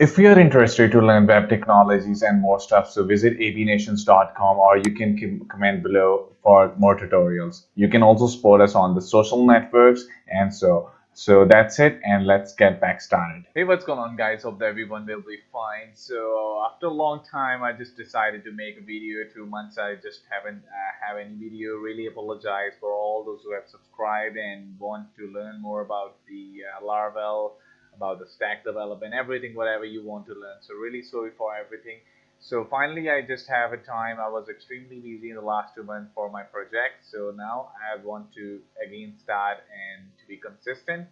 If you're interested to learn web technologies and more stuff, so visit abnations.com or you can comment below for more tutorials. You can also support us on the social networks and so that's it, and let's get back started. Hey, what's going on, guys? Hope that everyone will be fine. So after a long time, I just decided to make a video. 2 months I just haven't have any video. Really apologize for all those who have subscribed and want to learn more about the Laravel, about the stack development, everything, whatever you want to learn. So really sorry for everything. So finally, I just have a time. I was extremely busy in the last 2 months for my project. So now I want to again start and to be consistent.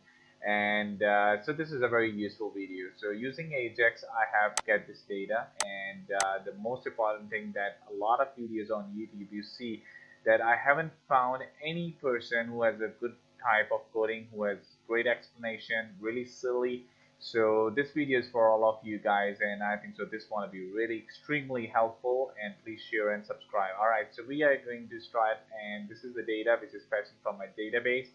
And so this is a very useful video. So using AJAX, I have get this data. And the most important thing that a lot of videos on YouTube, you see that I haven't found any person who has a good type of coding, who has great explanation, really silly. So this video is for all of you guys, and I think so this one will be really extremely helpful, and please share and subscribe. All right, so we are going to start, and this is the data which is fetching from my database,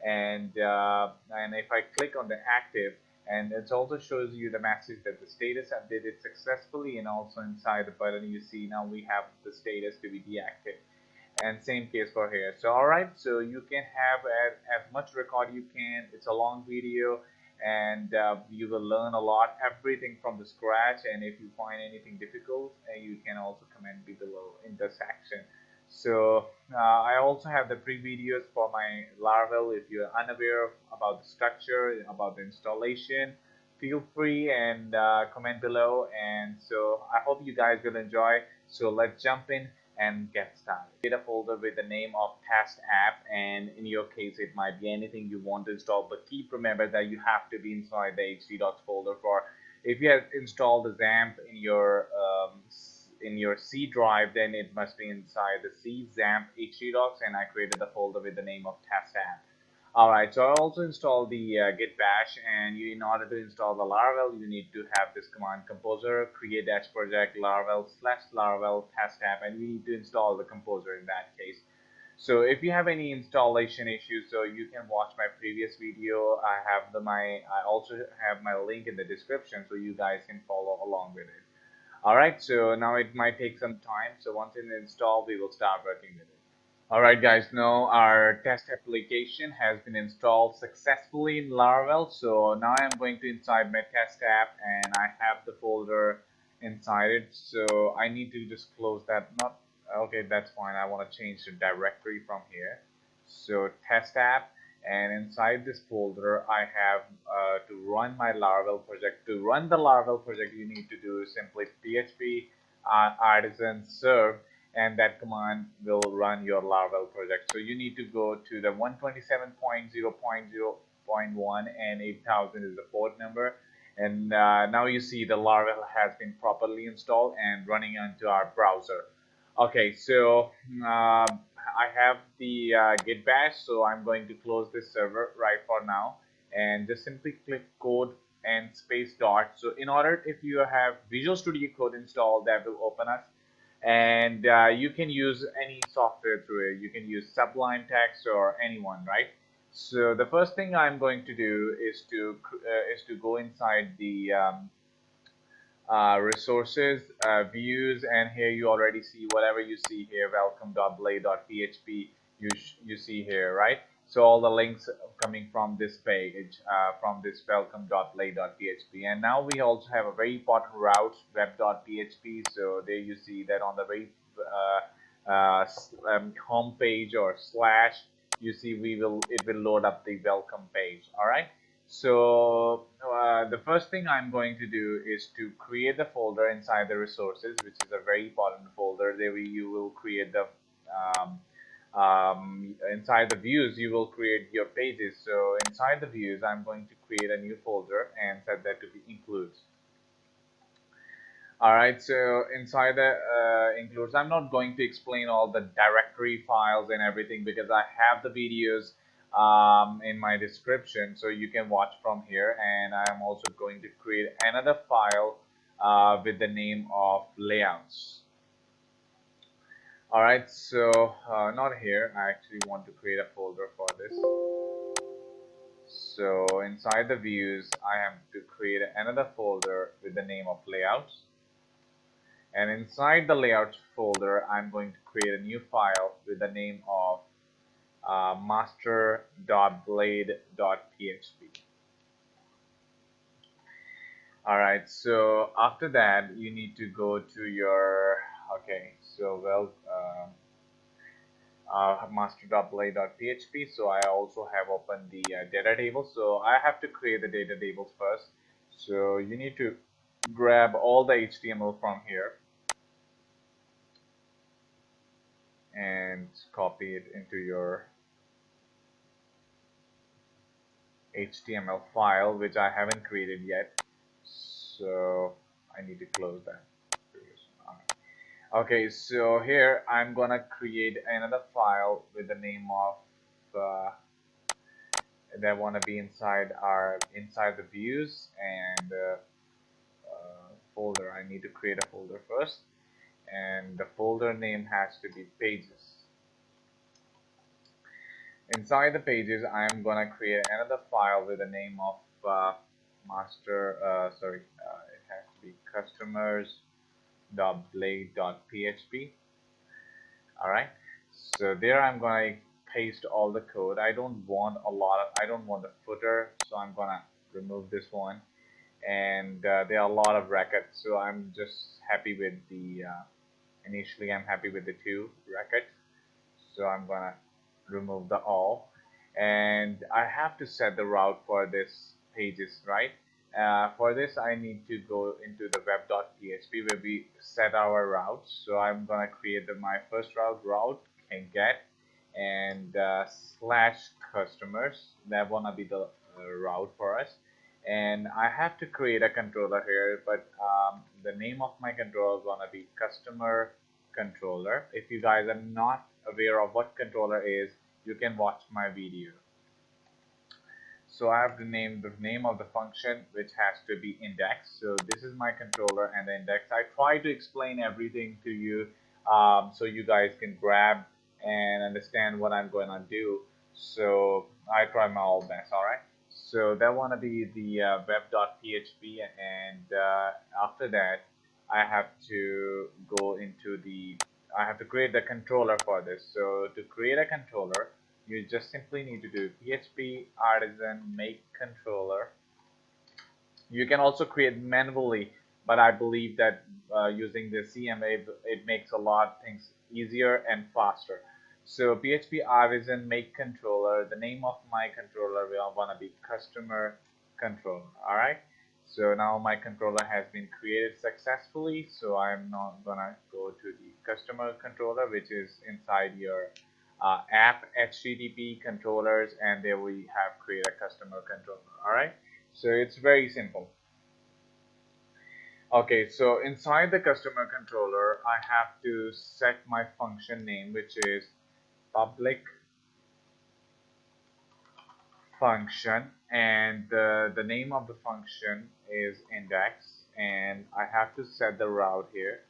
and if I click on the active, and it also shows you the message that the status updated successfully, and also inside the button you see now we have the status to be deactivated. And same case for here. So all right, so you can have as much record you can. It's a long video, and you will learn a lot, everything from the scratch. And if you find anything difficult, you can also comment below in the section. So I also have the pre-videos for my Laravel. If you're unaware about the structure, about the installation, feel free and comment below. And so I hope you guys will enjoy. So let's jump in and get started. Create a folder with the name of test app, and in your case it might be anything you want to install, but keep remember that you have to be inside the htdocs folder. For if you have installed the XAMPP in your C drive, then it must be inside the C XAMPP htdocs, and I created the folder with the name of test app. Alright, so I also installed the git bash, and in order to install the Laravel, you need to have this command composer, create dash project Laravel/Laravel test app, and you need to install the composer in that case. So if you have any installation issues, so you can watch my previous video. I also have my link in the description, so you guys can follow along with it. Alright, so now it might take some time. So once it's installed, we will start working with it. Alright guys, now our test application has been installed successfully in Laravel. So now I'm going to inside my test app, and I have the folder inside it. So I need to just close that. Not okay, that's fine. I want to change the directory from here. So test app, and inside this folder I have to run my Laravel project. To run the Laravel project, you need to do simply php artisan serve, and that command will run your Laravel project. So you need to go to the 127.0.0.1, and 8000 is the port number. And now you see the Laravel has been properly installed and running onto our browser. Okay, so I have the git bash, so I'm going to close this server right for now, and just simply click code and space dot. So in order, if you have Visual Studio Code installed, that will open us, and you can use any software through it. You can use Sublime Text or anyone, right? So the first thing I'm going to do is to go inside the resources, views, and here you already see whatever you see here, welcome.blade.php, you see here, right? So all the links coming from this page, from this welcome.blade.php. And now we also have a very important route, web.php. So there you see that on the very home page or slash, you see it will load up the welcome page. All right. So the first thing I'm going to do is to create the folder inside the resources, which is a very important folder. There you will create the inside the views you will create your pages. So inside the views I'm going to create a new folder and set that to be includes. Alright, so inside the includes, I'm not going to explain all the directory files and everything because I have the videos in my description, so you can watch from here. And I'm also going to create another file with the name of layouts. Alright, so not here. I actually want to create a folder for this. So inside the views, I have to create another folder with the name of layouts. And inside the layouts folder, I'm going to create a new file with the name of master.blade.php. Alright, so after that, you need to go to your, okay, so master.blade.php. So I also have opened the data table. So I have to create the data tables first. So you need to grab all the HTML from here and copy it into your HTML file, which I haven't created yet. So I need to close that. Okay, so here I'm gonna create another file with the name of that wanna be inside the views and folder. I need to create a folder first, and the folder name has to be pages. Inside the pages, I'm gonna create another file with the name of it has to be customers.blade.php. All right, so there I'm gonna paste all the code. I don't want the footer, so I'm gonna remove this one. And there are a lot of records, so I'm just happy with the initially I'm happy with the 2 records, so I'm gonna remove the all, and I have to set the route for this pages, right? For this I need to go into the web.php where we set our routes. So I'm gonna create my first route can get and slash customers. That wanna be the route for us, and I have to create a controller here, but the name of my controller is gonna be customer controller. If you guys are not aware of what controller is, you can watch my video. So I have to name the name of the function, which has to be index. So this is my controller and the index. I try to explain everything to you so you guys can grab and understand what I'm going to do. So I try my all best. All right, so that want to be the web.php, and after that I have to go into I have to create the controller for this. So to create a controller, you just simply need to do php artisan make controller. You can also create manually, but I believe that using the CMA, it makes a lot of things easier and faster. So php artisan make controller, the name of my controller will want to be customer controller. All right, so now my controller has been created successfully, so I'm not gonna go to the customer controller, which is inside your app HTTP controllers, and there we have create a customer controller. All right, so it's very simple. Okay, so inside the customer controller, I have to set my function name, which is public function, and the name of the function is index, and I have to set the route here.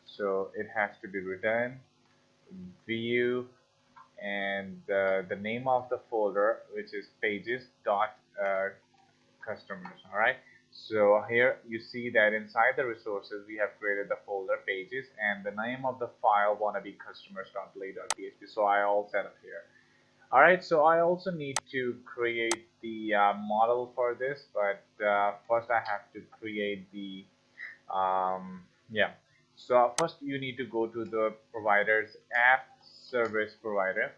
So it has to be return view and the name of the folder, which is pages dot customers. All right, so here you see that inside the resources we have created the folder pages, and the name of the file wanna be customers.blade.php. So I all set up here. All right, so I also need to create the model for this, but first I have to create the yeah. So first you need to go to the provider's app service provider.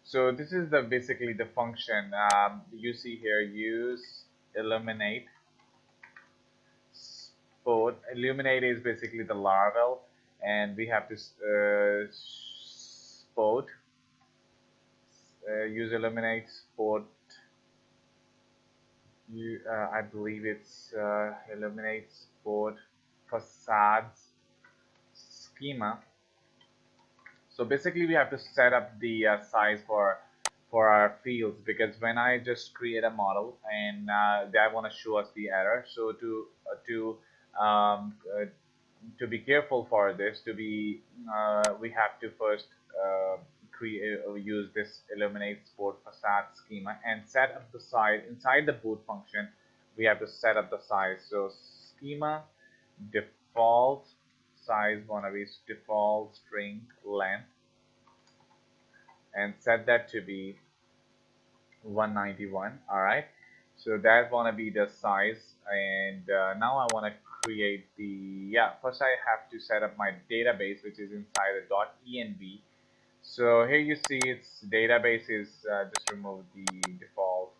So this is basically the function you see here. Use illuminate sport. Illuminate is basically the Laravel, and we have to sport use illuminate sport. I believe it's illuminate sport facades schema. So basically we have to set up the size for our fields, because when I just create a model and they want to show us the error. So to be careful for this, we have to first use this illuminate sport facade schema and set up the size inside the boot function. We have to set up the size. So schema default size gonna be default string length, and set that to be 191. All right, so that's gonna be the size. And now I want to create the, first I have to set up my database, which is inside the .env. So here you see its database is just remove the default.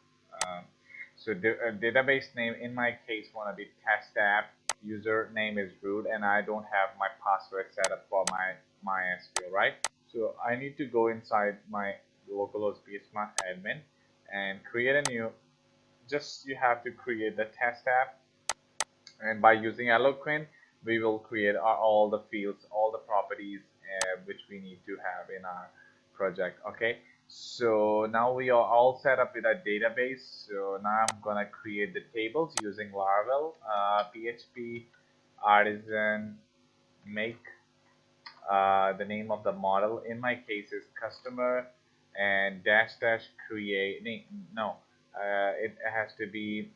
So database name in my case want to be test app. Username is root, and I don't have my password set up for my MySQL, right? So I need to go inside my localhost admin and create a new. Just you have to create the test app, and by using Eloquent, we will create all the fields, all the properties which we need to have in our project. Okay, so now we are all set up with our database. So now I'm gonna create the tables using Laravel, PHP artisan make. The name of the model in my case is customer, and dash create. No, it has to be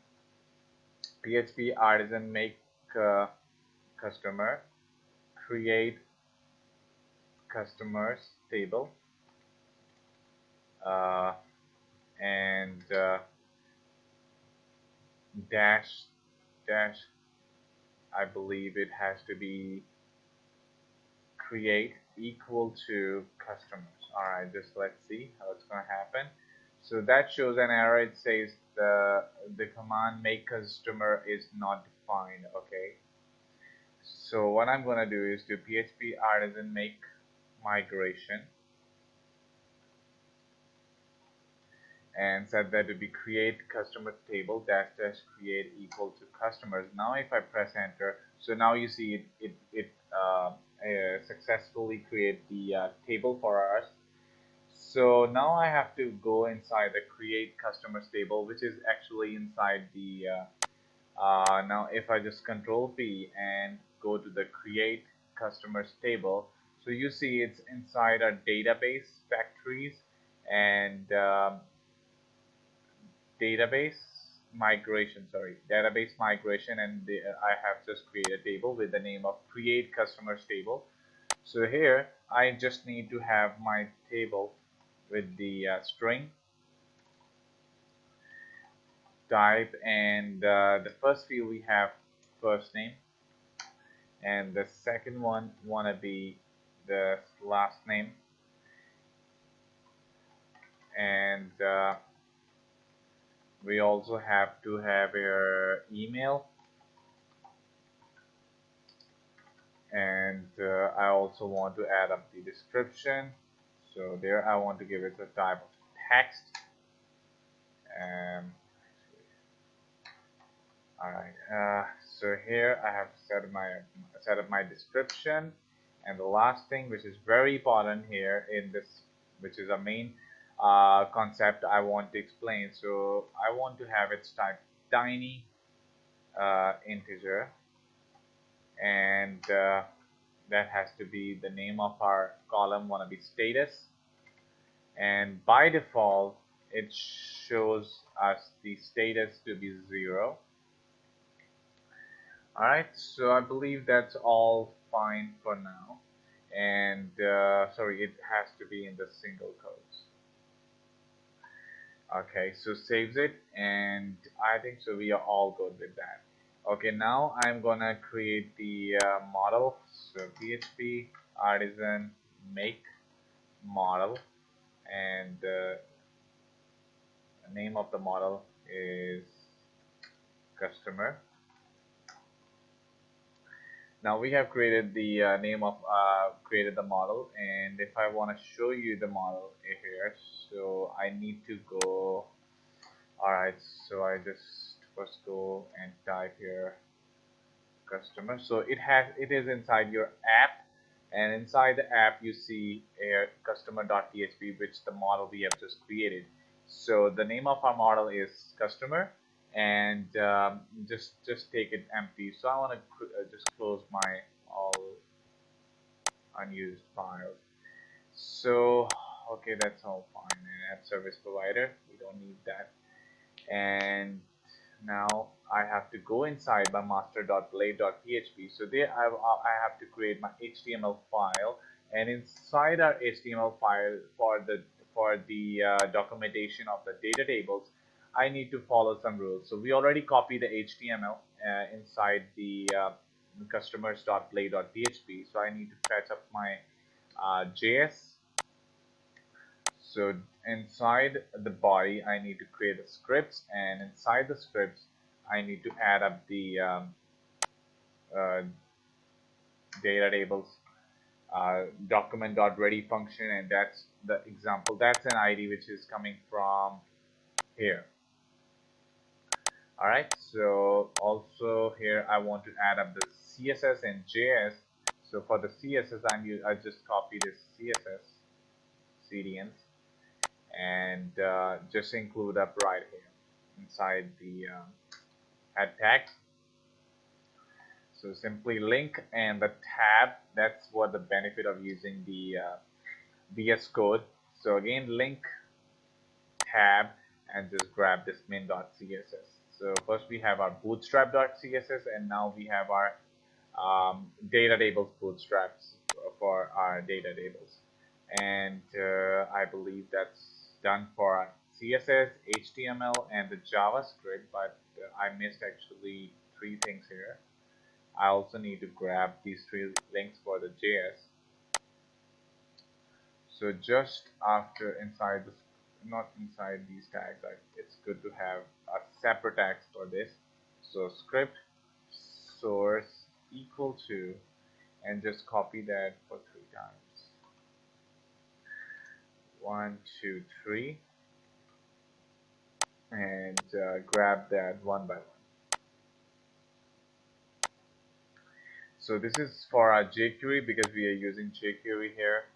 PHP artisan make customer, create customers table, and dash I believe it has to be create equal to customers. All right, just let's see how it's going to happen. So that shows an error. It says the command make customer is not defined. Okay, so what I'm going to do is to PHP artisan make migration and set that to be create customer table dash create equal to customers. Now if I press enter, so now you see it successfully create the table for us. So now I have to go inside the create customers table, which is actually inside the now if I just control P and go to the create customers table, so you see it's inside our database factories and database migration, and I have just created a table with the name of create customers table. So here I just need to have my table with the string type, and the first field we have first name, and the second one wanna be the last name, and we also have to have your email, and I also want to add up the description. So there I want to give it a type of text. All right, so here I have set up my description, and the last thing, which is very important here in this, which is a main concept I want to explain. So I want to have its type tiny integer, and that has to be the name of our column wanna be status, and by default it shows us the status to be 0. Alright, so I believe that's all fine for now, and sorry, it has to be in the single quotes. Okay, so saves it, and I think so we are all good with that. Okay, now I'm gonna create the model. So PHP artisan make model, and the name of the model is customer. Now we have created the created the model, and if I want to show you the model here, so I need to go. All right, so I just first go and type here customer. So it is inside your app, and inside the app you see a customer.php, which the model we have just created. So the name of our model is customer, and just take it empty. So I want to just close my all unused files. So Okay, that's all fine. And app service provider, we don't need that. And now I have to go inside my master.blade.php. So there I have to create my HTML file, and inside our HTML file for the documentation of the data tables, I need to follow some rules. So we already copied the HTML inside the customers.blade.php. So I need to fetch up my JS. So inside the body, I need to create the scripts, and inside the scripts, I need to add up the uh, data tables document.ready function, and that's the example. That's an ID which is coming from here. All right. So also here, I want to add up the CSS and JS. So for the CSS, I just copy this CSS CDNs and just include up right here inside the add tag. So simply link and the tab. That's what the benefit of using the VS Code. So again, link tab and just grab this min.css. So first we have our bootstrap.css, and now we have our data tables bootstraps for our data tables. And I believe that's done for our CSS, HTML, and the JavaScript, but I missed actually 3 things here. I also need to grab these 3 links for the JS. So just after inside this, not inside these tags, it's good to have a separate tags for this. So script source equal to, and just copy that for 3 times. 1, 2, 3, and grab that one by one. So this is for our JQuery because we are using JQuery here,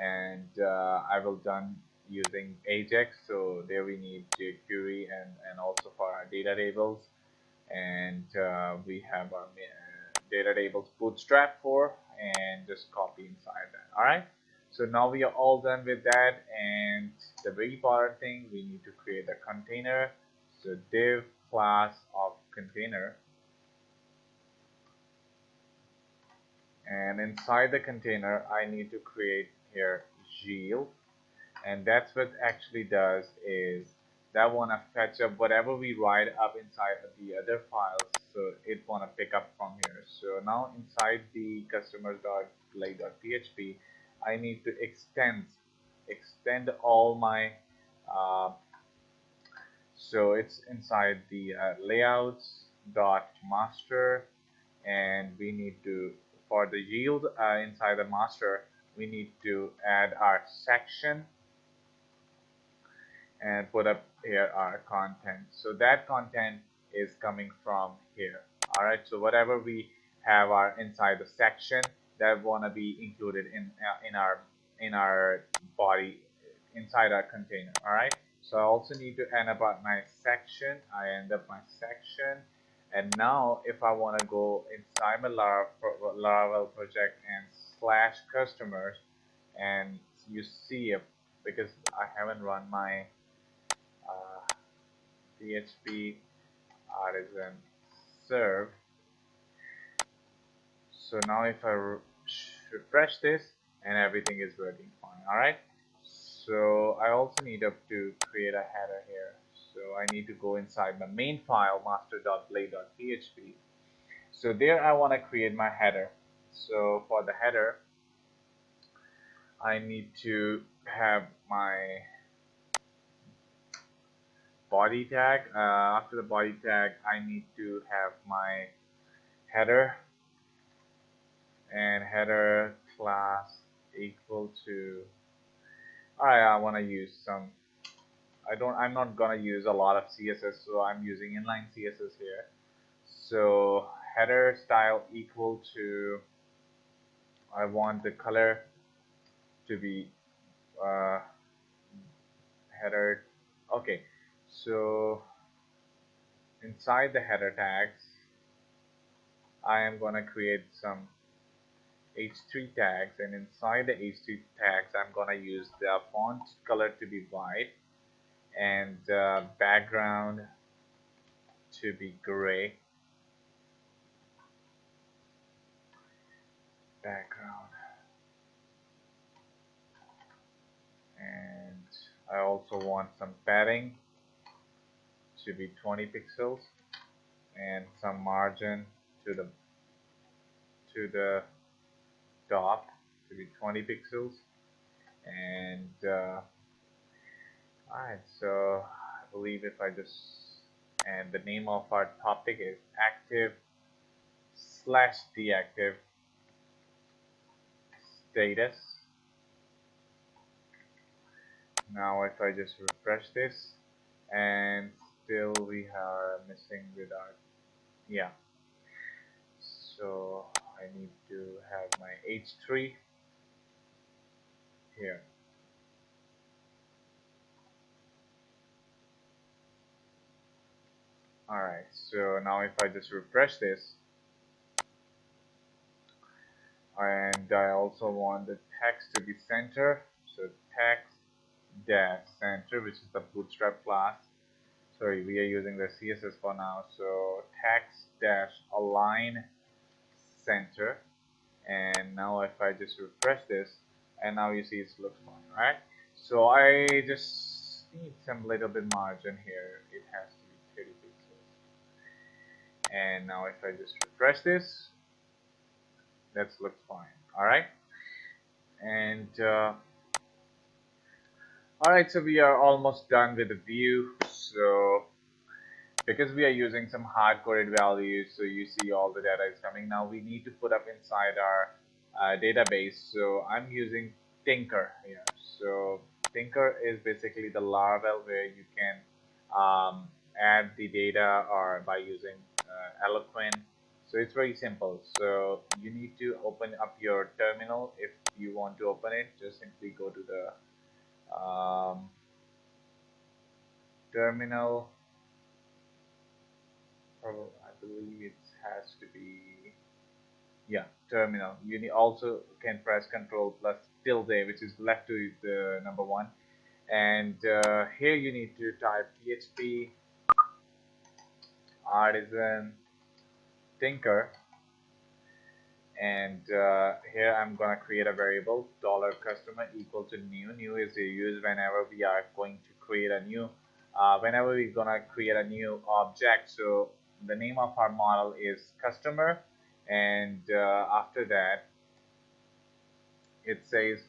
and I will done using AJAX. So there we need JQuery and also for our data tables, and we have our data tables bootstrap for, and just copy inside that. All right. So now we are all done with that, and the very important thing, we need to create a container. So div class of container, and inside the container I need to create here yield, and that's what actually does is that wanna fetch up whatever we write up inside of the other files, so it wanna pick up from here. So now inside the customers.blade.php, I need to extend all my so it's inside the layouts.master, and we need to, for the yield inside the master, we need to add our section and put up here our content. So that content is coming from here. All right. So whatever we have our inside the section, that wanna be included in our body inside our container. All right. So I also need to end up my section. I end up my section, and now if I want to go inside my Laravel project and slash customers, and you see it because I haven't run my PHP artisan serve. So now if I refresh this, and everything is working fine. All right. So I also need to create a header here. So I need to go inside my main file master.blade.php. So there I want to create my header. So for the header, I need to have my body tag. After the body tag, I need to have my header, and header class equal to, I want to use some, I'm not gonna use a lot of CSS, so I'm using inline CSS here. So header style equal to, I want the color to be header. Okay, so inside the header tags, I am gonna create some h3 tags, and inside the h3 tags I'm gonna use the font color to be white and background to be gray. Background, and I also want some padding to be 20 pixels and some margin to the top to be 20 pixels. And alright, so I believe if I just, and the name of our topic is active/deactive status. Now if I just refresh this, and still we are missing with our, yeah, so I need to have my h3 here. Alright, so now if I just refresh this, and I also want the text to be center, so text dash center, which is the bootstrap class. Sorry, we are using the CSS for now, so text dash align center. And now if I just refresh this, and now you see it looks fine, right? So I just need some little bit margin here. It has to be 30 pixels. And now if I just refresh this, that looks fine. All right. And all right, so we are almost done with the view. So because we are using some hard-coded values, so you see all the data is coming. Now we need to put up inside our database. So I'm using Tinker here. So Tinker is basically the Laravel where you can add the data or by using Eloquent. So it's very simple. So you need to open up your terminal. If you want to open it, just simply go to the terminal. I believe it has to be, yeah, terminal. You also can press Control plus tilde, which is left to the number 1, and here you need to type PHP artisan tinker, and here I'm gonna create a variable $customer equal to new. New is used whenever we are going to create a new whenever we're gonna create a new object. So the name of our model is customer, and after that it says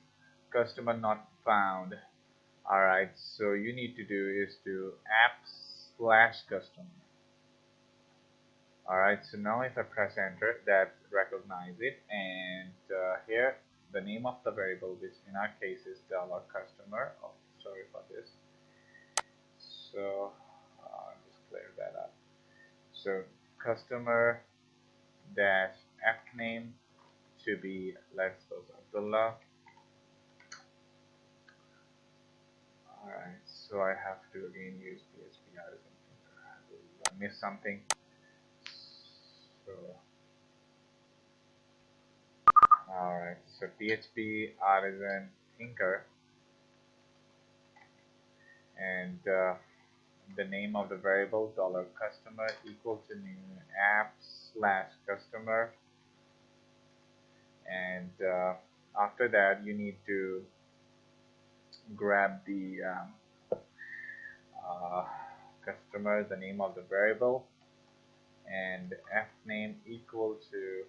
customer not found. All right, so you need to do is to app/customer. All right, so now if I press enter, that recognize it, and here the name of the variable, which in our case is $customer. Oh, sorry for this. So just clear that up. So customer dash f name to be, let's suppose, Abdullah. All right, so I have to again use PHP artisan. I missed something. So all right, so PHP artisan tinker, and the name of the variable $customer equal to new app/customer, and after that you need to grab the customer, the name of the variable, and f name equal to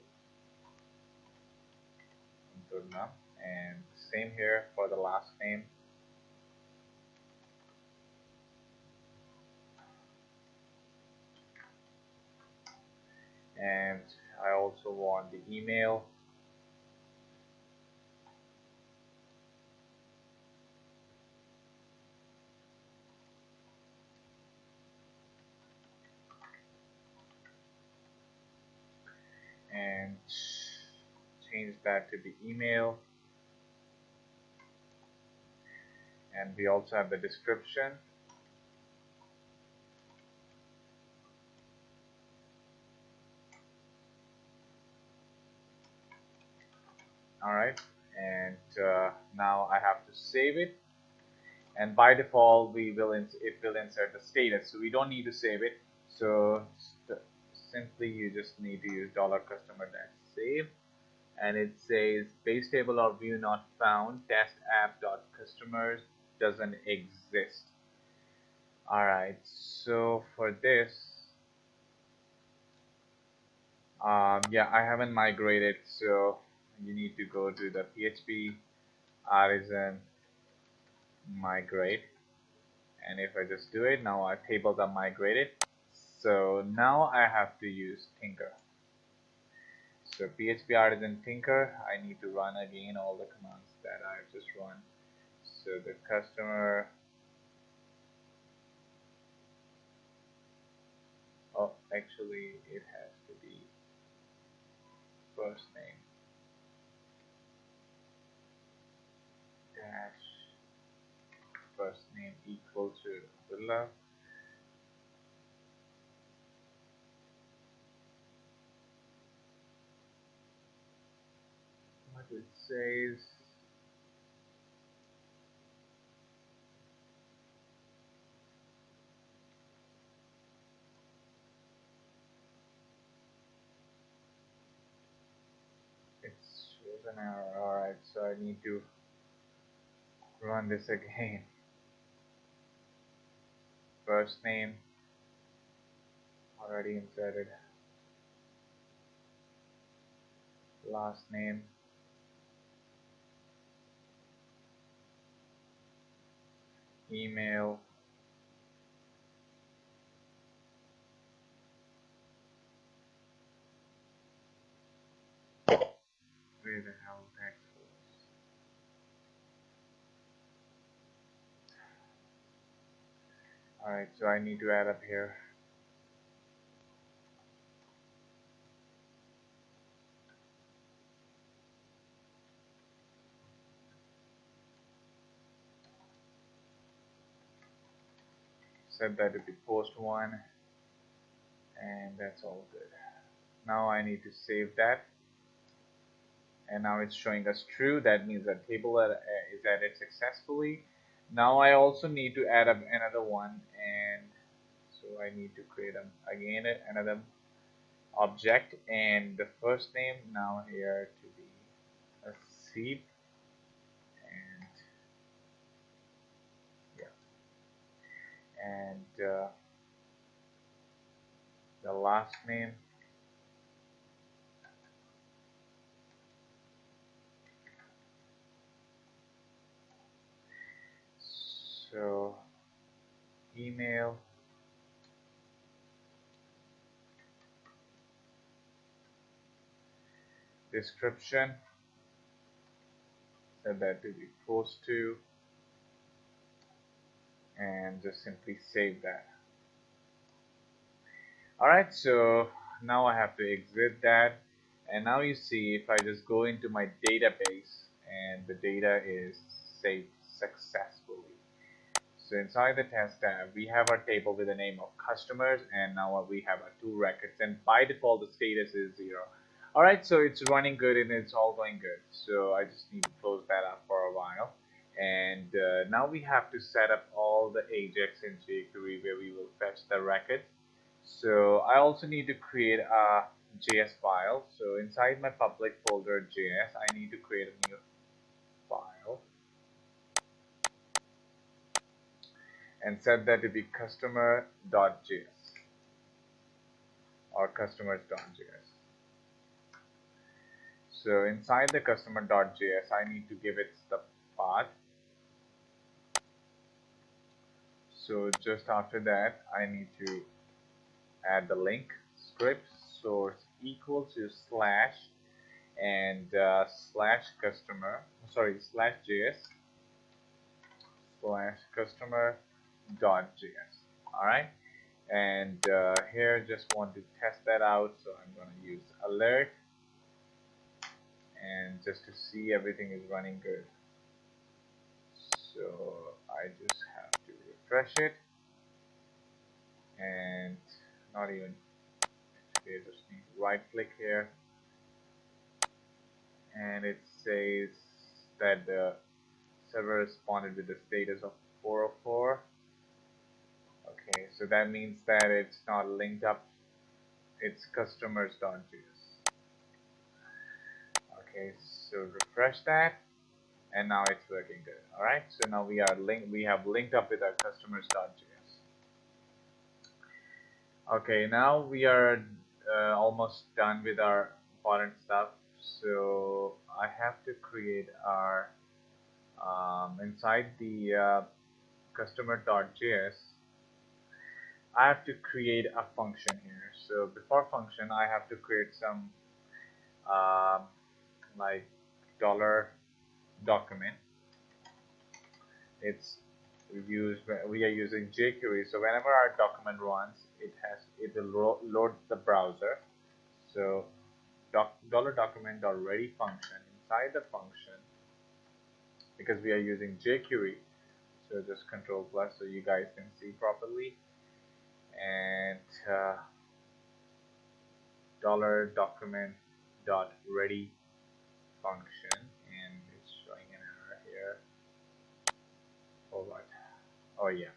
Abdullah, and same here for the last name. And I also want the email, and change that to the email, and we also have the description. All right, and now I have to save it. And by default, it will insert the status, so we don't need to save it. So simply you just need to use $customer-save, and it says base table or view not found, test app.customers doesn't exist. All right, so for this, yeah, I haven't migrated, so you need to go to the PHP artisan migrate, and if I just do it, now our tables are migrated. So now I have to use Tinker. So PHP artisan Tinker, I need to run again all the commands that I've just run. So the customer, oh, actually it has to be first name dash first name equal to Abdullah. What it says, it shows an error. Alright, so I need to run this again. First name already inserted, last name, email, where the hell text was. Alright, so I need to add up here. Set that to be post one, and that's all good. Now I need to save that, and now it's showing us true. That means that table is added successfully. Now I also need to add up another one, and so I need to create again another object, and the first name now here to be a seed, and yeah, and the last name, so email, description, set that to be post to, and just simply save that. Alright, so now I have to exit that, and now you see if I just go into my database and the data is saved successfully. So inside the test tab, we have our table with the name of customers, and now we have our two records, and by default the status is 0. Alright, so it's running good and it's all going good. So I just need to close that up for a while. And now we have to set up all the AJAX in JQuery where we will fetch the records. So I also need to create a JS file. So inside my public folder JS, I need to create a new file and set that to be customer.js or customers.js. So inside the customer.js, I need to give it the path. So just after that, I need to add the link script source equal to slash and slash customer, sorry, slash js slash customer dot js. All right, and here just want to test that out, so I'm going to use alert, and just to see everything is running good. So I just have to refresh it, and not even actually, I just need to right click here, and it says that the server responded with the status of 404. Okay, so that means that it's not linked up. It's customers.js. Okay, so refresh that, and now it's working good. All right, so now we have linked up with our customers.js. Okay, now we are almost done with our important stuff. So I have to create our inside the customer.js. I have to create a function here. So before function, I have to create some like dollar document. We are using JQuery. So whenever our document runs, it will load the browser. So dollar document already function inside the function, because we are using JQuery. So just Control plus so you guys can see properly. And dollar document dot ready function, and it's showing an error here. Oh what? Oh yeah.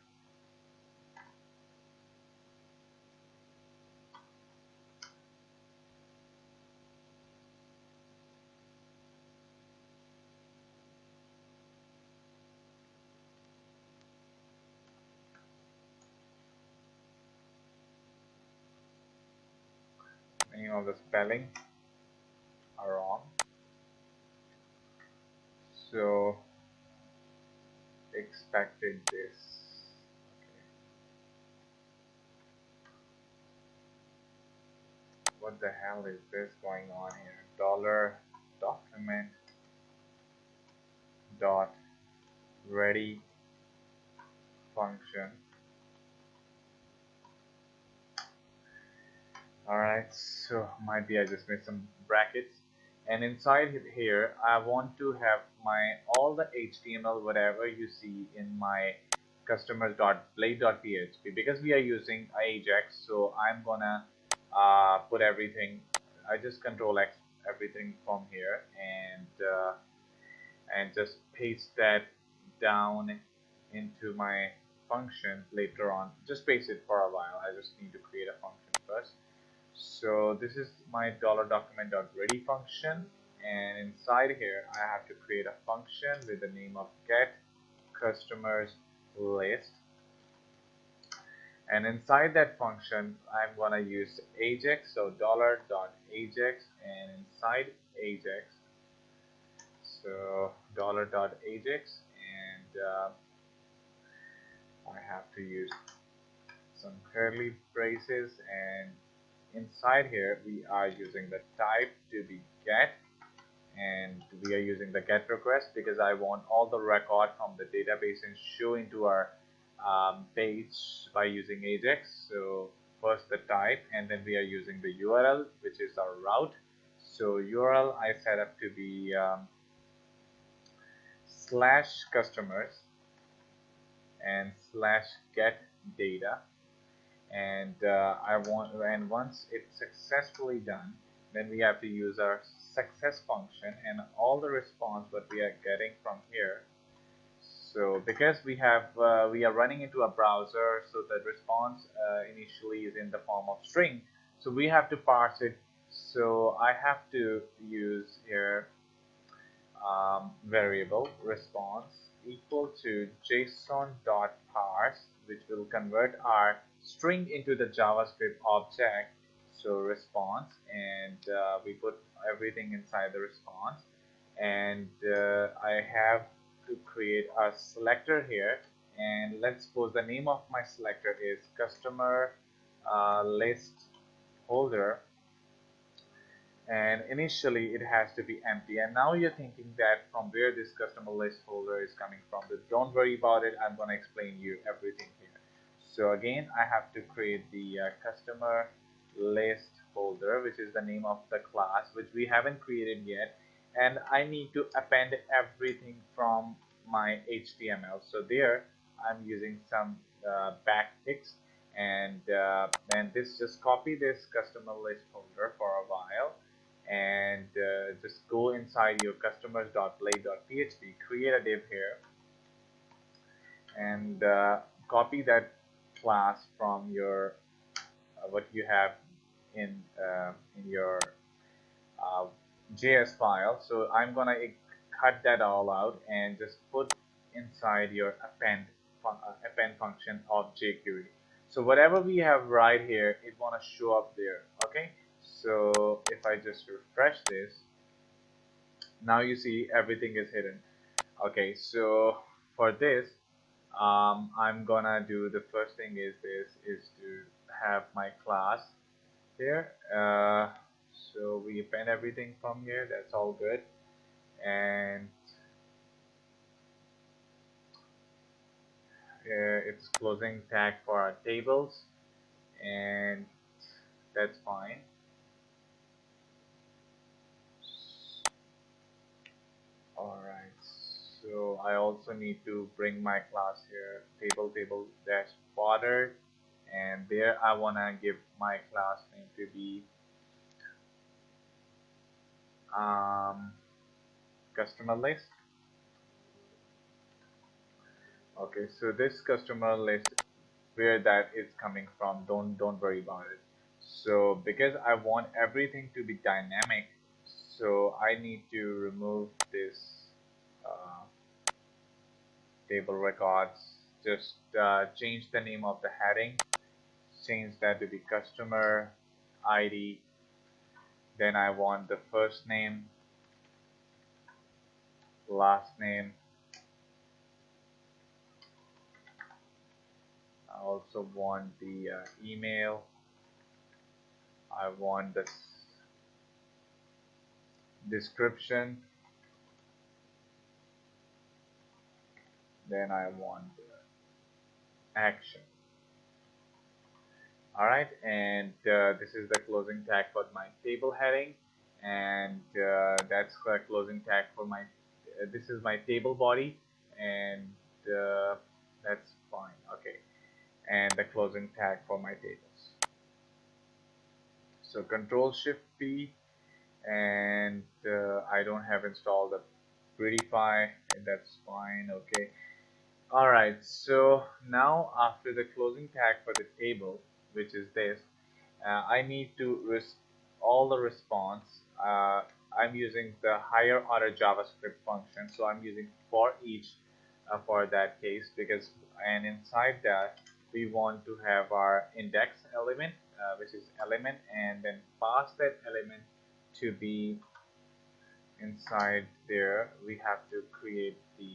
Name of the spelling are wrong. So expected this. Okay. What the hell is this going on here? Dollar document dot ready function. Alright, so might be I just made some brackets, and inside here I want to have my all the HTML whatever you see in my customers.blade.php, because we are using AJAX. So I'm gonna put everything. I just Control X everything from here, and just paste that down into my function later on. Just paste it for a while. I just need to create a function first. So this is my $document.ready function, and inside here I have to create a function with the name of get customers list, and inside that function I'm gonna use AJAX. So $.AJAX, and inside AJAX, so $.AJAX, and I have to use some curly braces, and inside here we are using the type to be get, and we are using the get request because I want all the record from the database and show into our page by using AJAX. So first the type, and then we are using the URL, which is our route. So URL I set up to be /customers and /getData, and and once it's successfully done, then we have to use our success function and all the response what we are getting from here. So because we are running into a browser, so the response initially is in the form of string, so we have to parse it. So I have to use here variable response equal to json.parse, which will convert our string into the JavaScript object. So response, and we put everything inside the response, and I have to create a selector here, and let's suppose the name of my selector is customer list holder, and initially it has to be empty. And now you're thinking that from where this customer list holder is coming from. But don't worry about it, I'm going to explain you everything here. So again, I have to create the customer list holder, which is the name of the class, which we haven't created yet, and I need to append everything from my HTML. So there I'm using some backticks, and this just copy this customer list folder for a while, and and just go inside your customers.blade.php, create a div here, and copy that class from your what you have in your uh, JS file. So I'm gonna cut that all out and just put inside your append function of JQuery. So whatever we have right here, it wanna show up there. Okay. So if I just refresh this, now you see everything is hidden. Okay. So for this, I'm gonna do the first thing is to have my class here. So we append everything from here. That's all good. And it's closing tag for our tables, and that's fine. All right. So I also need to bring my class here, table dash border, and there I wanna give my class name to be customer list. Okay, so this customer list, where that is coming from, don't worry about it. So because I want everything to be dynamic, so I need to remove this uh, table records. Just change the name of the heading, change that to be customer ID. Then I want the first name, last name. I also want the email. I want the description. Then I want the action. All right, and this is the closing tag for my table heading, and that's the closing tag for my this is my table body, and that's fine. Okay, and the closing tag for my tables. So Control Shift P, and I don't have installed the Prettify, and that's fine. Okay. All right, so now after the closing tag for the table, which is this, I need to all the response. I'm using the higher order JavaScript function, so I'm using for each for that case, because and inside that we want to have our index element, which is element, and then pass that element to be inside there. We have to create the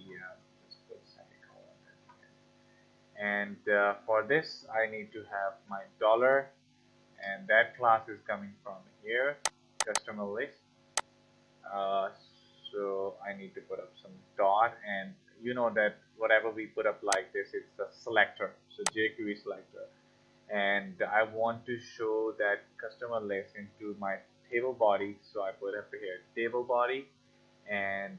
let's put semicolon in here. And for this I need to have my dollar, and that class is coming from here, customer list. uh, so I need to put up some dot, and you know that whatever we put up like this, it's a selector, so jQuery selector. And I want to show that customer list into my table body, so I put up here table body, and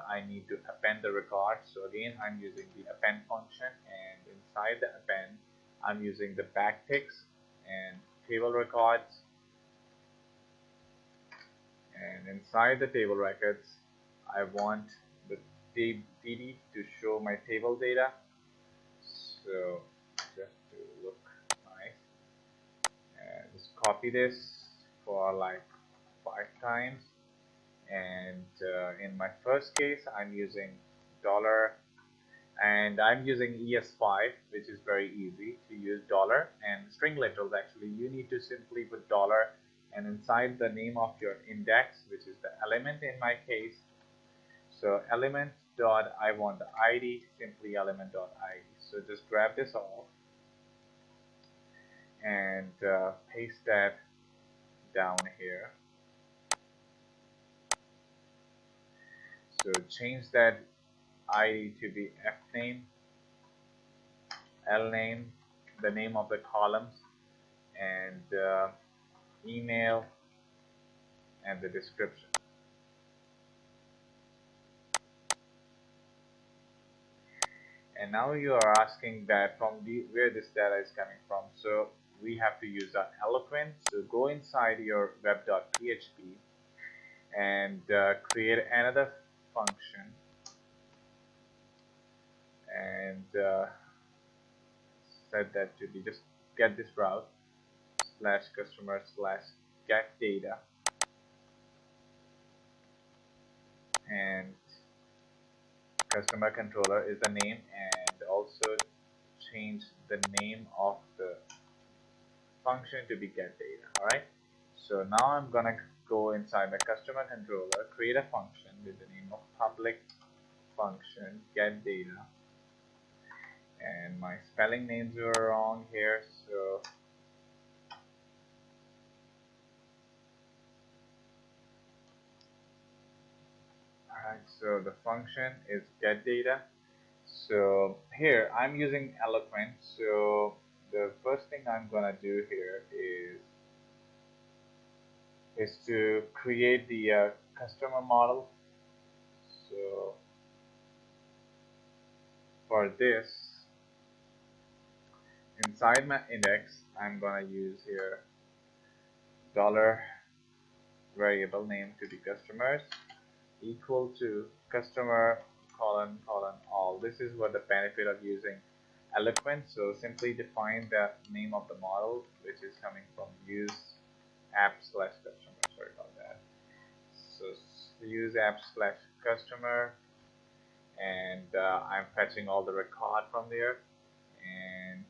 I need to append the record. So again, I'm using the append function, and inside the append I'm using the backticks and table records, and inside the table records I want the DD to show my table data. So just to look nice, and just copy this for like 5 times. And in my first case I'm using dollar, and I'm using ES5, which is very easy to use dollar, and string literals. Actually you need to simply put dollar, and inside the name of your index, which is the element in my case, so element dot I want the ID, simply element dot ID. So just grab this all and paste that down here. So change that ID to be F name, L name, the name of the columns, and email, and the description. And now you are asking that from where this data is coming from. So we have to use Eloquent. So go inside your web.php, and create another function and set that to be just get this route slash customer slash get data, and customer controller is the name, and also change the name of the function to be get data. All right, so now I'm gonna go inside my customer controller, create a function with the name of public function get data, and my spelling names were wrong here, so alright, so the function is get data. So here I'm using Eloquent, so the first thing I'm gonna do here is to create the customer model. So for this, inside my index, I'm gonna use here dollar variable name to be customers equal to customer colon colon all. This is what the benefit of using Eloquent. So simply define the name of the model, which is coming from use app slash customer. Sorry about that. So use app slash customer, and I'm fetching all the record from there, and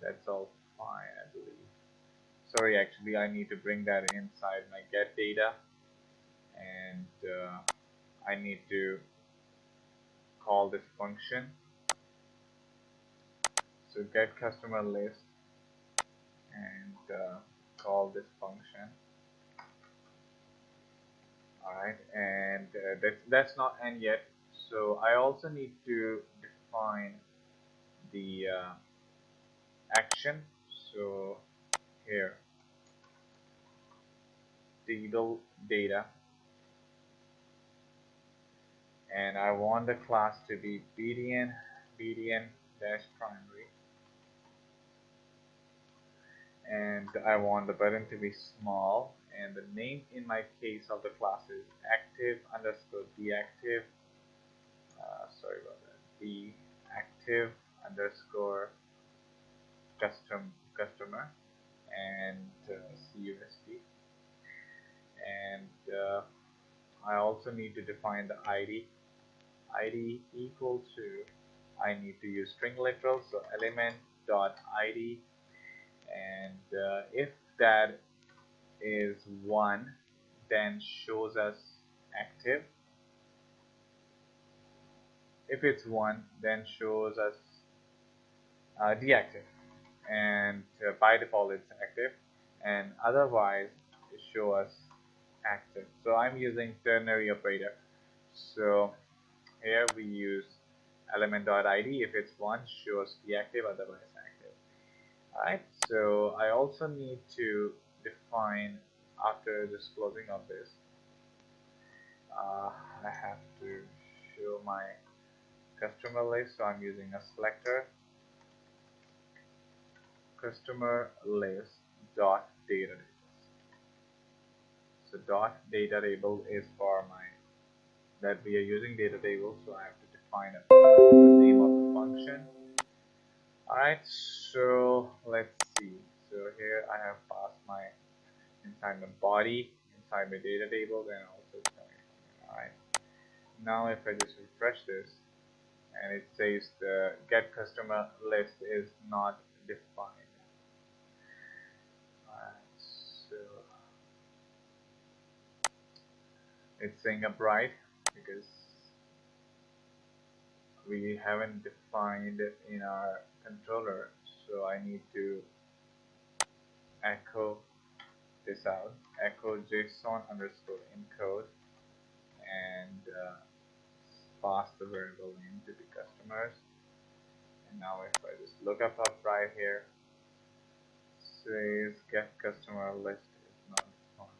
that's all fine, I believe. Sorry, actually I need to bring that inside my get data, and I need to call this function. So get customer list, and call this function. Alright, and that's not end yet. So I also need to define the action. So here, digital data, and I want the class to be bdn dash primary, and I want the button to be small, and the name in my case of the class is active underscore deactive. Sorry about that. Deactive underscore customer, and CUSD, and I also need to define the ID equal to, I need to use string literal, so element dot ID, and if that is 1, then shows us active. If it's 1, then shows us deactive, and by default it's active, and otherwise it show us active. So I'm using ternary operator. So here we use element.id. If it's 1, shows deactive, otherwise active. Alright, so I also need to define, after just closing of this, I have to show my customer list. So I'm using a selector customer list dot data tables. So dot data table is for my, that we are using data table, so I have to define the name of the function. Alright, so let's see. So here I have passed my inside my body, inside my data table, and also alright. Now if I just refresh this, and it says the get customer list is not defined. Alright, so it's saying upright because we haven't defined it in our controller, so I need to echo this out, echo JSON underscore encode, and pass the variable name to the customers. And now if I just look up right here, says get customer list is not defined.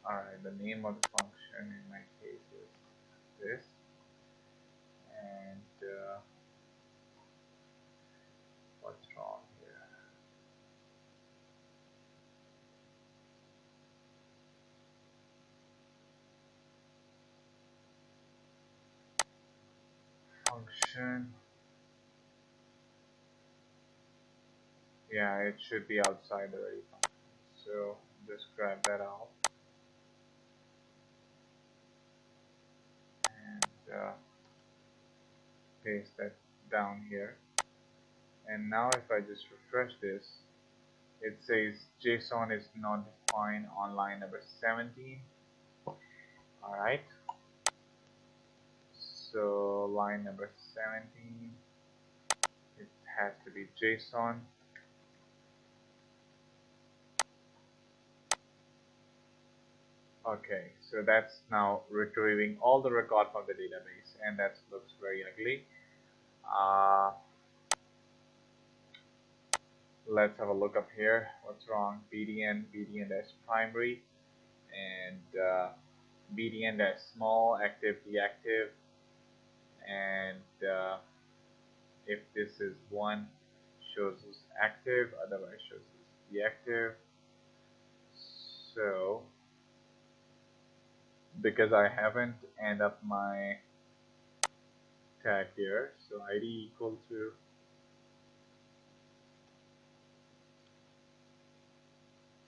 Alright, the name of the function in my case is this, and what's wrong here? function. Yeah, it should be outside the ready function. So just grab that out and paste that down here. And now if I just refresh this, it says JSON is not defined on line number 17. Alright, so line number 17, it has to be JSON. Okay, so that's now retrieving all the record from the database, and that looks very ugly. Let's have a look up here. What's wrong? BDN dash primary, and BDN dash small active deactive, and if this is 1, shows as active, otherwise shows as deactive. So because I haven't end up my tag here, so ID equal to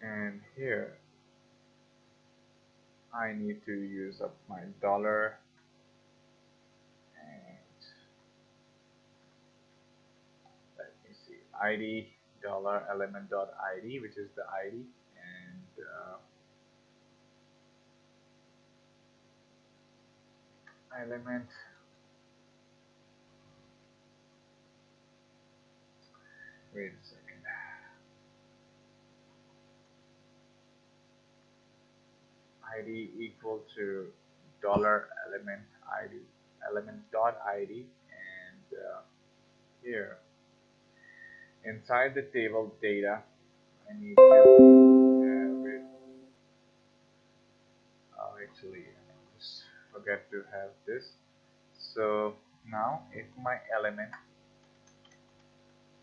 and here I need to use up my dollar and let me see ID dollar element dot ID, which is the ID, and element wait a second ID equal to dollar element ID element dot ID, and here inside the table data I need to have it. Actually I just forget to have this. So now if my element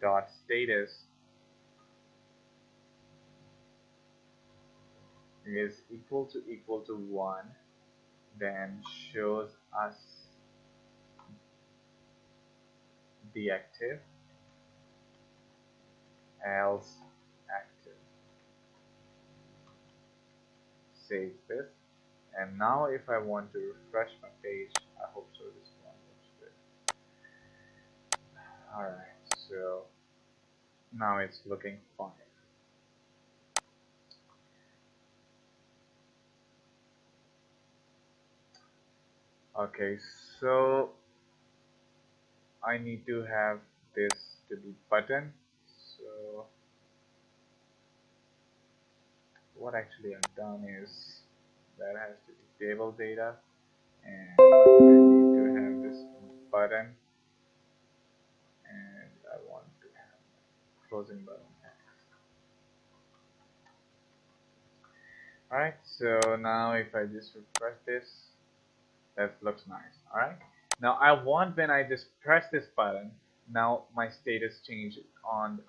dot status is equal to 1, then shows us deactive, else active. Save this, and now if I want to refresh my page, I hope so this one looks good. Alright, so now it's looking fine. Okay, so I need to have this to be button. So what actually I've done is that has to be table data, and I need to have this button, and I want to have closing button. Alright, so now if I just refresh this, that looks nice. Alright, now I want when I just press this button, now my status change on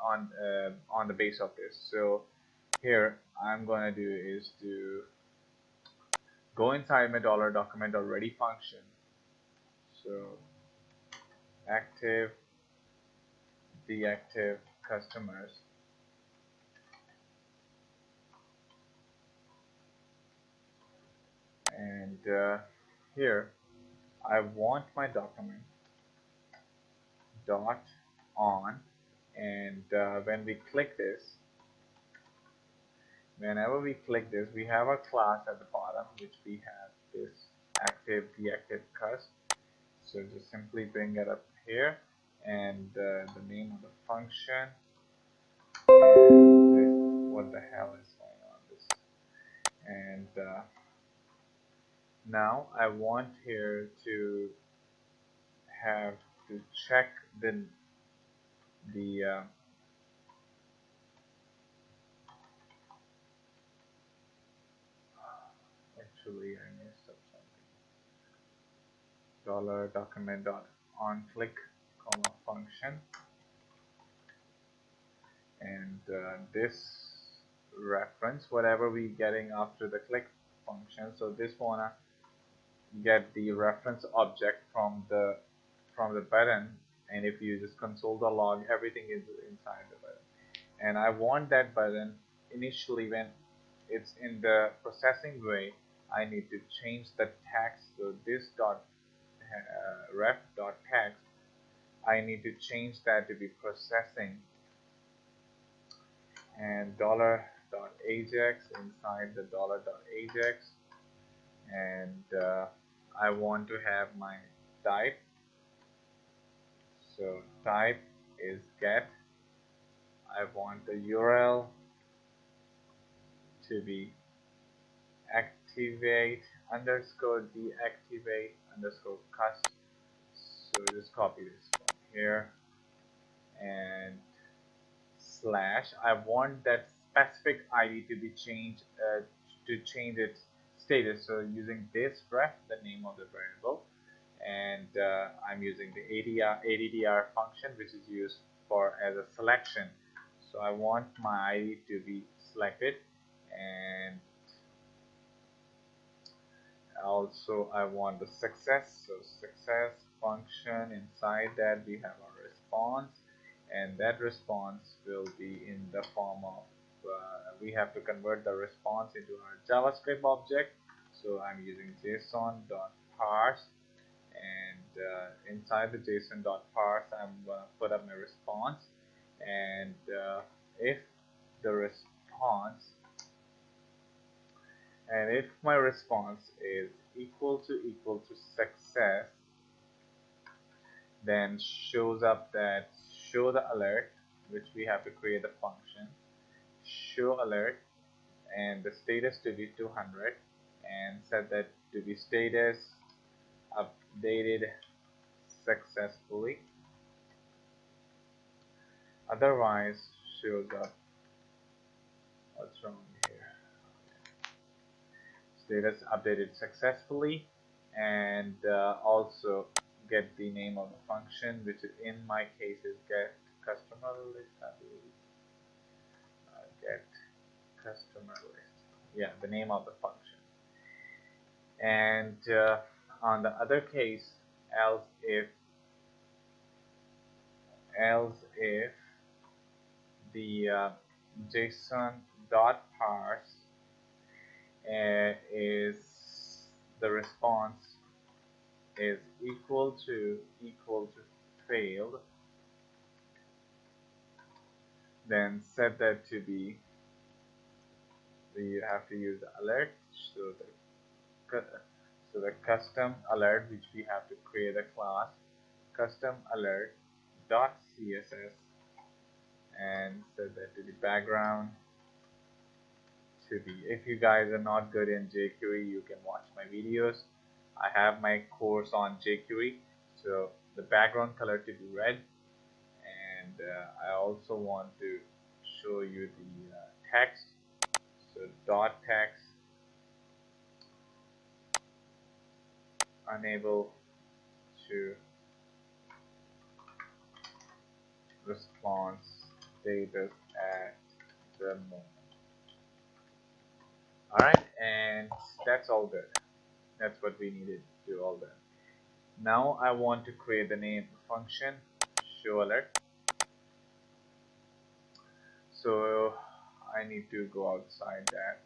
the base of this. So here I'm gonna do is to go inside my $document already function. So active deactive customers, and here I want my document dot on, and when we click this, whenever we click this, we have a class at the bottom which we have this active deactive cust. So just simply bring it up here, and the name of the function, and this, what the hell is going on this, and now I want here to have to check the actually I messed up something. $document dot on click comma function, and this reference whatever we getting after the click function. So this wanna get the reference object from the from the button, and if you just console the log, everything is inside the button. And I want that button initially when it's in the processing way, I need to change the text. So this dot ref dot text, I need to change that to be processing, and dollar dot AJAX inside the dollar dot AJAX, and I want to have my type. So type is get. I want the URL to be activate underscore deactivate underscore custom. So just copy this from here and slash. I want that specific ID to be changed to change its status. So using this ref, the name of the variable, and I'm using the ADDR function, which is used for as a selection. So I want my ID to be selected, and also I want the success. So success function, inside that we have our response, and that response will be in the form of we have to convert the response into our JavaScript object. So I'm using JSON.parse, and inside the JSON.parse I'm gonna put up my response, and if the response and if my response is equal to success, then shows up that show the alert, which we have to create a function, show alert, and the status to be 200, and set that to be status updated successfully. Otherwise shows up what's wrong here, status updated successfully, and also get the name of the function, which in my case is get customer list, I believe. Get customer list, yeah, the name of the function. And on the other case, else if the JSON.parse is the response is equal to failed, then set that to be, you have to use the alert. So the custom alert, which we have to create a class custom alert dot css, and set that to the background to be, if you guys are not good in JQuery, you can watch my videos. I have my course on JQuery. So the background color to be red, and I also want to show you the text. So dot text unable to response status at the moment. Alright, and that's all good. That's what we needed to do all that. Now I want to create the name function show alert. So I need to go outside that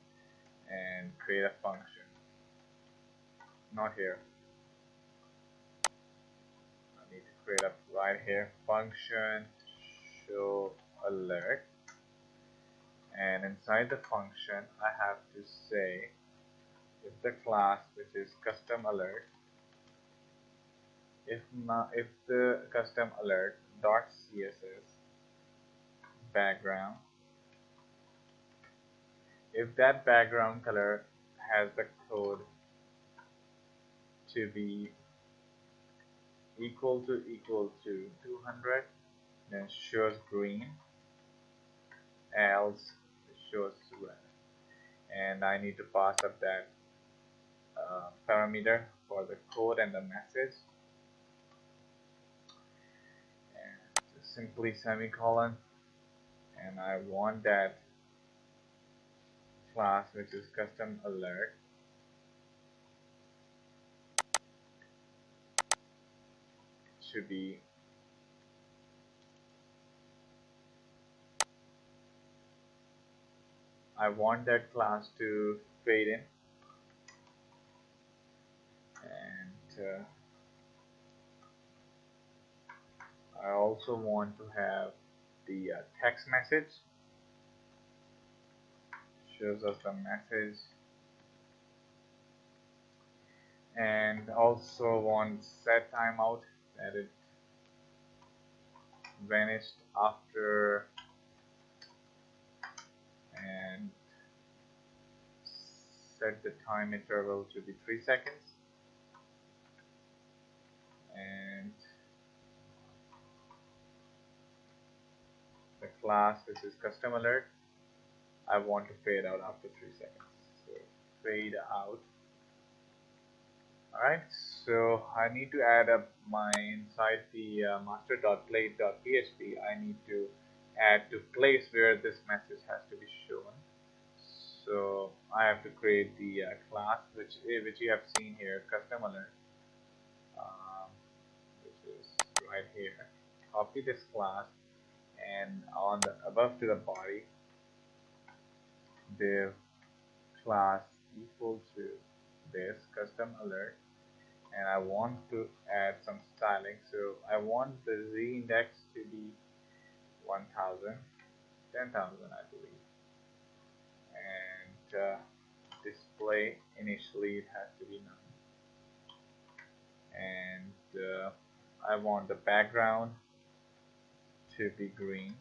and create a function. Not here. I need to create up right here, function show alert, and inside the function I have to say if the class, which is custom alert, if the custom alert dot css background, if that background color has the code to be equal to 200, then shows green, else it shows red. And I need to pass up that parameter for the code and the message, and simply semicolon, and I want that class, which is custom alert, to be that class to fade in, and I also want to have the text message, shows us the message, and also want set timeout, that it vanished after, and set the time interval to be 3 seconds, and the class, this is custom alert, I want to fade out after 3 seconds, so fade out. Alright, so I need to add up my inside the master.plate.php, I need to add to place where this message has to be shown. So I have to create the class which you have seen here, custom alert, which is right here. Copy this class, and on the above to the body, div class equal to this custom alert, and I want to add some styling. So I want the z index to be 1000, 10,000 I believe, and display initially it has to be none, and I want the background to be green,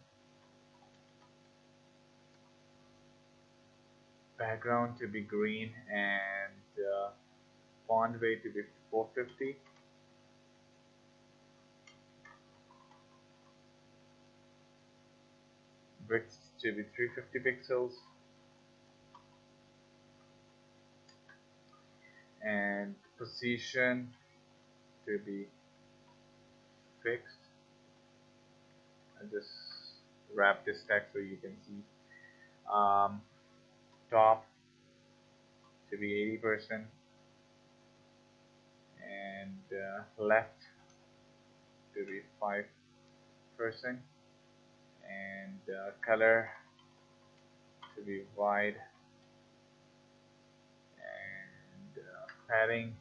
and font weight to be 450, width to be 350 pixels, and position to be fixed. I just wrap this text so you can see. Top to be 80%, and left to be 5%, and color to be wide, and padding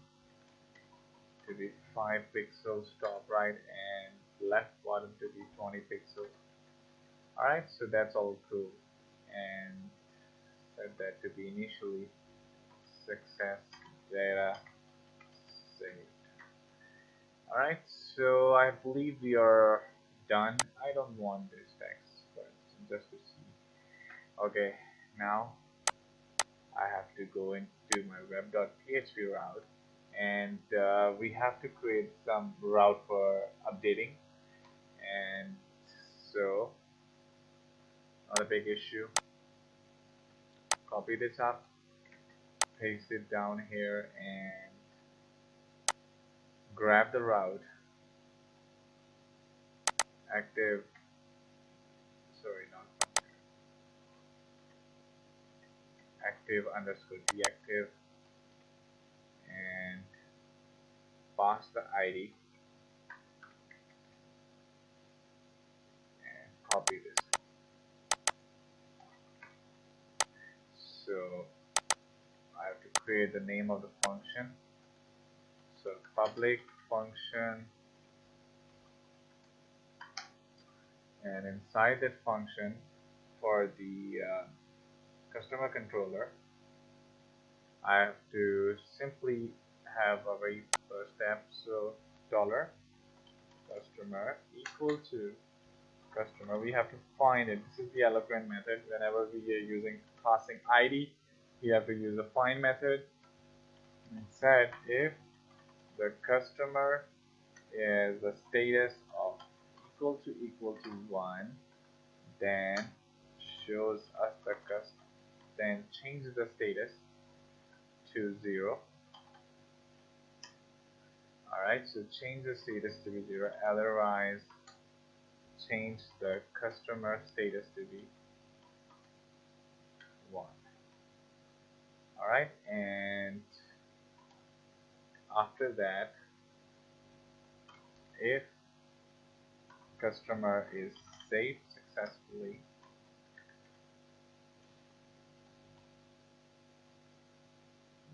to be 5 pixels top right, and left bottom to be 20 pixels. Alright, so that's all cool, and set that to be initially success data saved. Alright, so I believe we are done. I don't want this text, but just to see. Okay, now I have to go into my web.php route, and we have to create some route for updating, and so not a big issue. Copy this up, paste it down here, and grab the route active underscore deactive, and pass the ID and copy this. So I have to create the name of the function. So public function, and inside that function, for the customer controller, I have to simply have a very first step. So dollar customer equal to customer. We have to find it. This is the Eloquent method. Whenever we are using passing ID, we have to use the find method, and set if the customer is the status of equal to 1, then shows us the then change the status to 0. Alright, so change the status to be 0, otherwise change the customer status to be 1. Alright, and after that, if customer is saved successfully,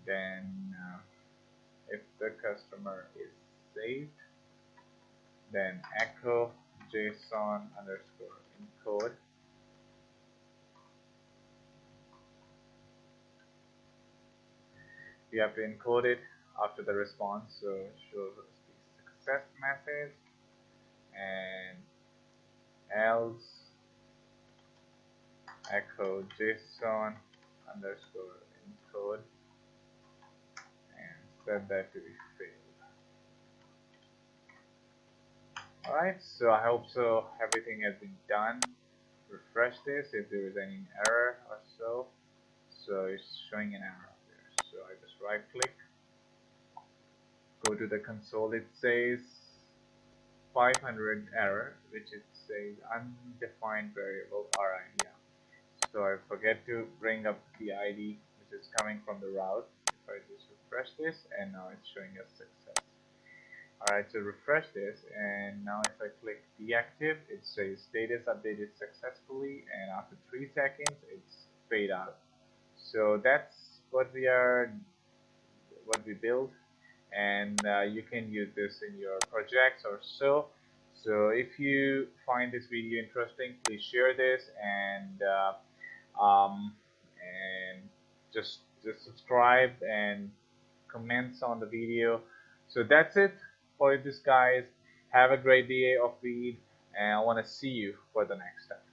then if the customer is saved, then echo JSON underscore encode. We have to encode it after the response, so it shows us the success message, and else echo JSON underscore encode and set that to be failed. Alright, so I hope so everything has been done. Refresh this if there is any error or so. So it's showing an error there. So I just right click, go to the console. It says 500 error, which it says undefined variable. Alright, yeah. So I forget to bring up the ID which is coming from the route. If I just refresh this, and now it's showing us success. Alright, so refresh this, and now if I click deactive, it says status updated successfully, and after 3 seconds it's fade out. So that's what we build, and you can use this in your projects or so. So if you find this video interesting, please share this, and just subscribe and comments on the video. So that's it for this, guys. Have a great day of read, and I want to see you for the next time.